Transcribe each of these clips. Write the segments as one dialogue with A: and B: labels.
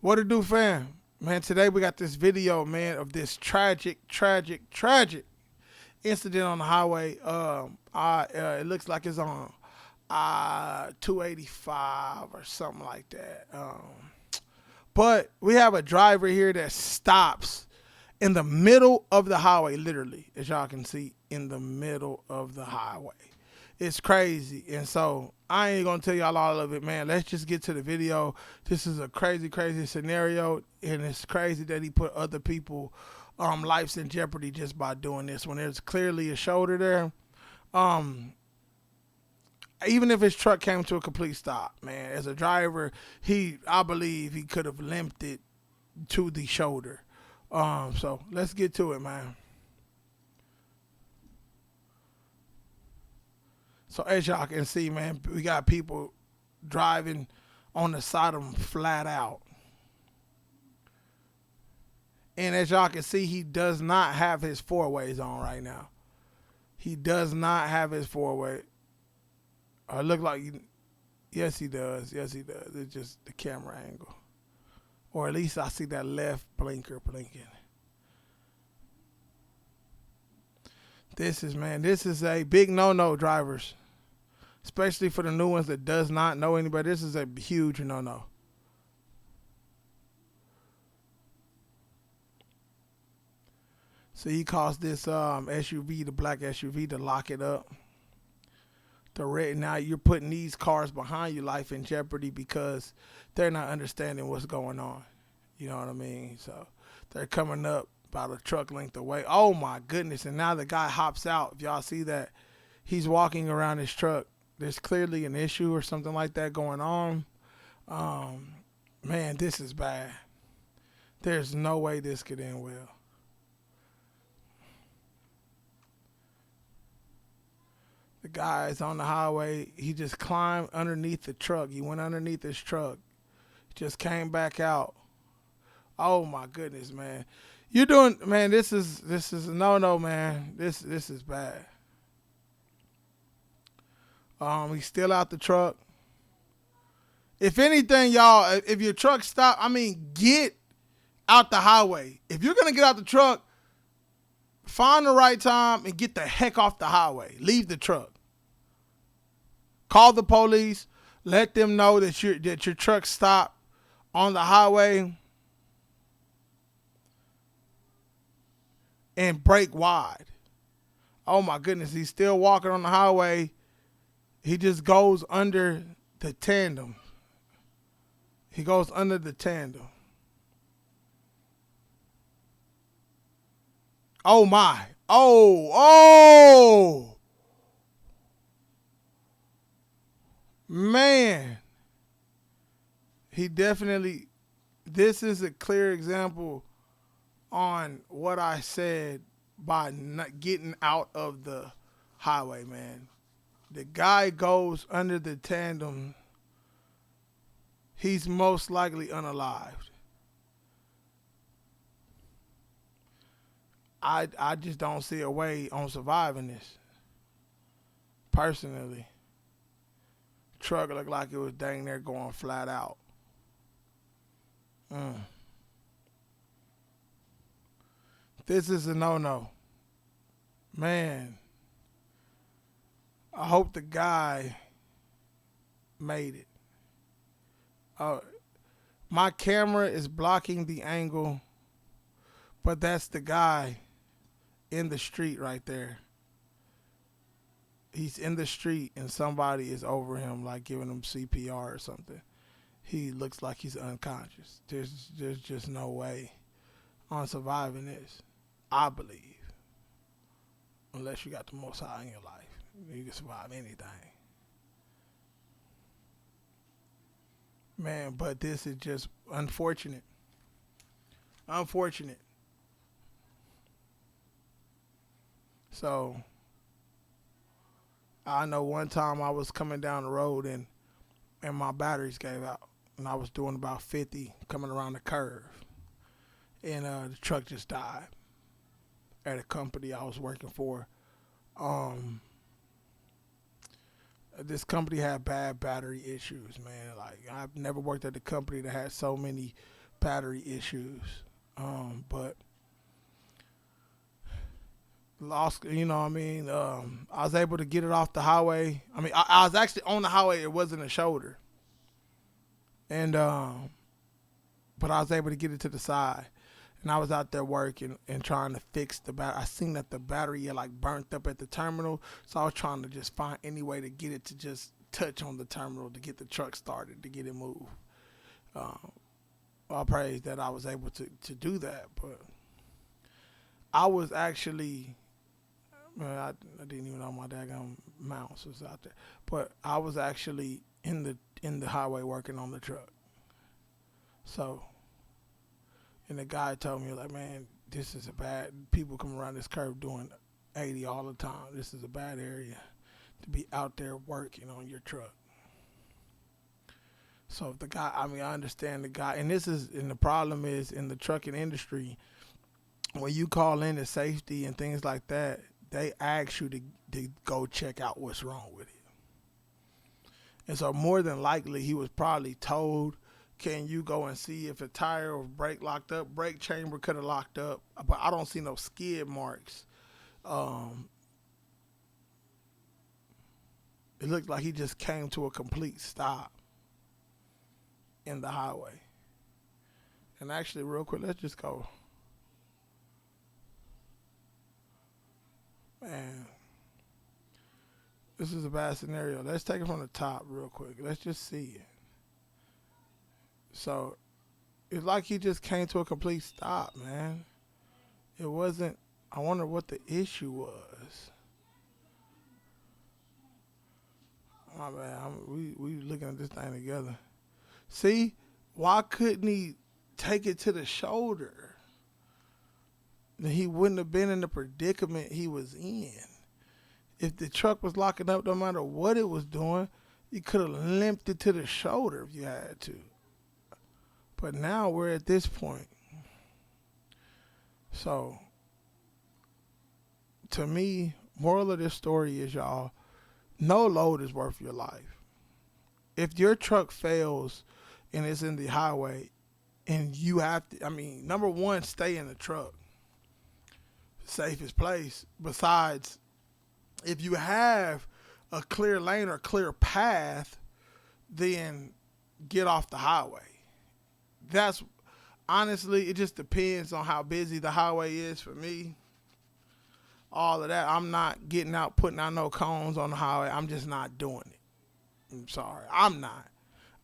A: What it do, fam? Man, today we got this video, man, of this tragic incident on the highway. It looks like it's on 285 or something like that. But we have a driver here that stops in the middle of the highway, literally, as y'all can see, in the middle of the highway. It's crazy. And so I ain't going to tell y'all all of it, man. Let's just get to the video. This is a crazy scenario, and it's crazy that he put other people lives in jeopardy just by doing this when there's clearly a shoulder there. Even if his truck came to a complete stop, man, as a driver, I believe he could have limped it to the shoulder. So let's get to it, man. So as y'all can see, man, we got people driving on the side of them flat out. And as y'all can see, he does not have his four-ways on right now. He does not have his four-way. Look like, yes, he does. Yes, he does. It's just the camera angle. Or at least I see that left blinker blinking. This is a big no-no, drivers. Especially for the new ones that does not know anybody. This is a huge no-no. So he caused this SUV, the black SUV, to lock it up. Now you're putting these cars behind your life in jeopardy because they're not understanding what's going on. You know what I mean? So they're coming up about a truck length away. Oh my goodness. And now the guy hops out. If y'all see that, he's walking around his truck. There's clearly an issue or something like that going on. Man, this is bad. There's no way this could end well. The guy is on the highway. He just climbed underneath the truck. He went underneath his truck. Just came back out. Oh my goodness, man. This is a no-no, man. This is bad. He's still out the truck. If anything, y'all, if your truck stop, get out the highway. If you're going to get out the truck, find the right time and get the heck off the highway. Leave the truck. Call the police. Let them know that your truck stopped on the highway. And brake wide. Oh my goodness, he's still walking on the highway. He just goes under the tandem. He goes under the tandem. Oh my. Oh. Man. This is a clear example on what I said by not getting out of the highway, man. The guy goes under the tandem. He's most likely unalived. I just don't see a way on surviving this. Personally. Truck looked like it was dang near going flat out. This is a no-no. Man. I hope the guy made it. My camera is blocking the angle, but that's the guy in the street right there. He's in the street and somebody is over him, like giving him CPR or something. He looks like he's unconscious. There's just no way on surviving this, I believe. Unless you got the Most High in your life. You can survive anything. Man, but this is just unfortunate. Unfortunate. So, I know one time I was coming down the road and my batteries gave out. And I was doing about 50 coming around the curve. And the truck just died at a company I was working for. This company had bad battery issues, man. Like, I've never worked at a company that had so many battery issues. But lost, you know what I mean? I was able to get it off the highway. I mean, I was actually on the highway. It wasn't a shoulder. And, but I was able to get it to the side. And I was out there working and trying to fix the battery. I seen that the battery had like burnt up at the terminal. So I was trying to just find any way to get it to just touch on the terminal to get the truck started, to get it moved. I praise that I was able to do that. But I was actually, I didn't even know my daggone mouse was out there. But I was actually in the highway working on the truck. So, and the guy told me, like, man, this is a bad, people come around this curve doing 80 all the time. This is a bad area to be out there working on your truck. So if the guy, I mean, I understand the guy, and the problem is in the trucking industry, when you call in the safety and things like that, they ask you to go check out what's wrong with it. And so more than likely, he was probably told, can you go and see if a tire or brake locked up? Brake chamber could have locked up, but I don't see no skid marks. It looked like he just came to a complete stop in the highway. And actually, real quick, let's just go. Man, this is a bad scenario. Let's take it from the top real quick. Let's just see it. So, it's like he just came to a complete stop, man. It wasn't, I wonder what the issue was. My bad, we looking at this thing together. See, why couldn't he take it to the shoulder? Then he wouldn't have been in the predicament he was in. If the truck was locking up, no matter what it was doing, you could have limped it to the shoulder if you had to. But now we're at this point. So, to me, moral of this story is, y'all, no load is worth your life. If your truck fails and it's in the highway and you have to, I mean, number one, stay in the truck. Safest place. Besides, if you have a clear lane or clear path, then get off the highway. That's, honestly, it just depends on how busy the highway is for me. All of that. I'm not getting out, putting out no cones on the highway. I'm just not doing it. I'm sorry. I'm not.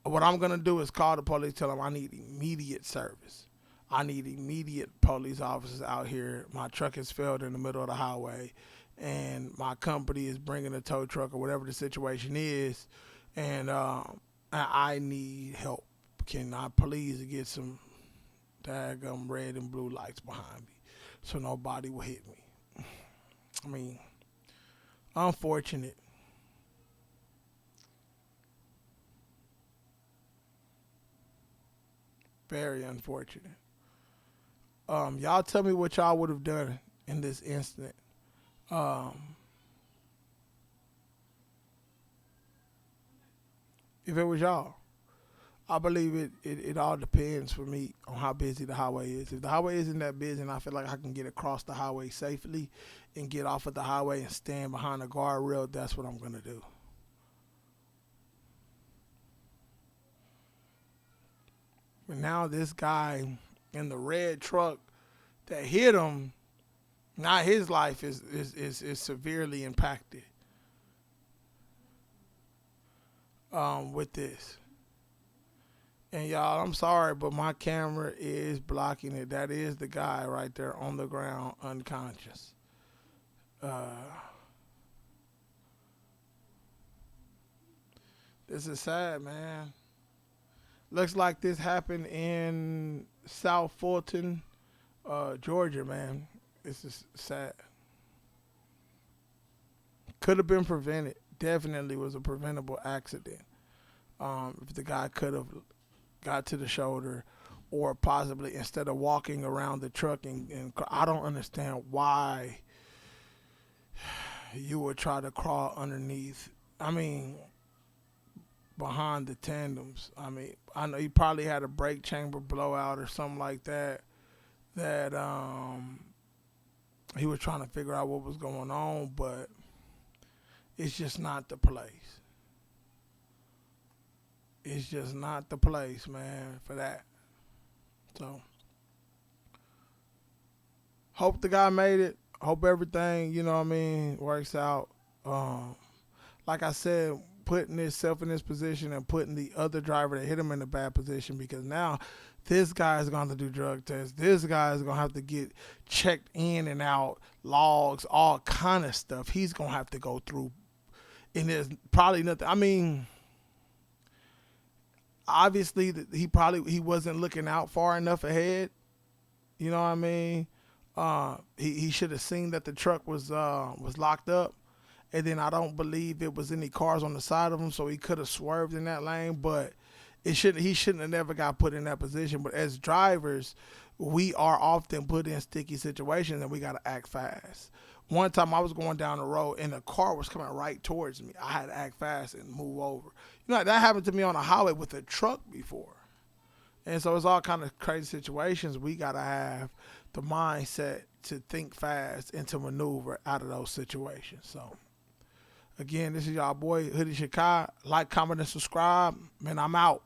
A: What I'm going to do is call the police, tell them I need immediate service. I need immediate police officers out here. My truck has failed in the middle of the highway, and my company is bringing a tow truck or whatever the situation is, and I need help. Can I please get some daggum red and blue lights behind me so nobody will hit me? I mean, unfortunate. Very unfortunate. Y'all tell me what y'all would have done in this incident. If it was y'all. I believe it all depends for me on how busy the highway is. If the highway isn't that busy and I feel like I can get across the highway safely and get off of the highway and stand behind a guardrail, that's what I'm going to do. But now this guy in the red truck that hit him, now his life is severely impacted with this. And y'all, I'm sorry, but my camera is blocking it. That is the guy right there on the ground, unconscious. This is sad, man. Looks like this happened in South Fulton, Georgia, man. This is sad. Could have been prevented. Definitely was a preventable accident. If the guy could have got to the shoulder, or possibly instead of walking around the truck and I don't understand why you would try to crawl underneath. I mean, behind the tandems. I mean, I know he probably had a brake chamber blowout or something like that. That he was trying to figure out what was going on, but it's just not the place. It's just not the place, man, for that. So hope the guy made it. Hope everything, you know what I mean, works out. Um, like I said, putting himself in this position and putting the other driver that hit him in a bad position, because now this guy is going to do drug tests. This guy is going to have to get checked in and out, logs, all kind of stuff. He's going to have to go through, and there's probably nothing. I mean, obviously he wasn't looking out far enough ahead. You know what I mean? He should have seen that the truck was locked up, and then I don't believe it was any cars on the side of him, so he could have swerved in that lane. But he shouldn't have never got put in that position. But as drivers, we are often put in sticky situations, and we got to act fast. One time I was going down the road and a car was coming right towards me. I had to act fast and move over. You know, that happened to me on the highway with a truck before. And so it's all kind of crazy situations. We got to have the mindset to think fast and to maneuver out of those situations. So, again, this is y'all boy, Hoodie Shakai. Like, comment, and subscribe. Man, I'm out.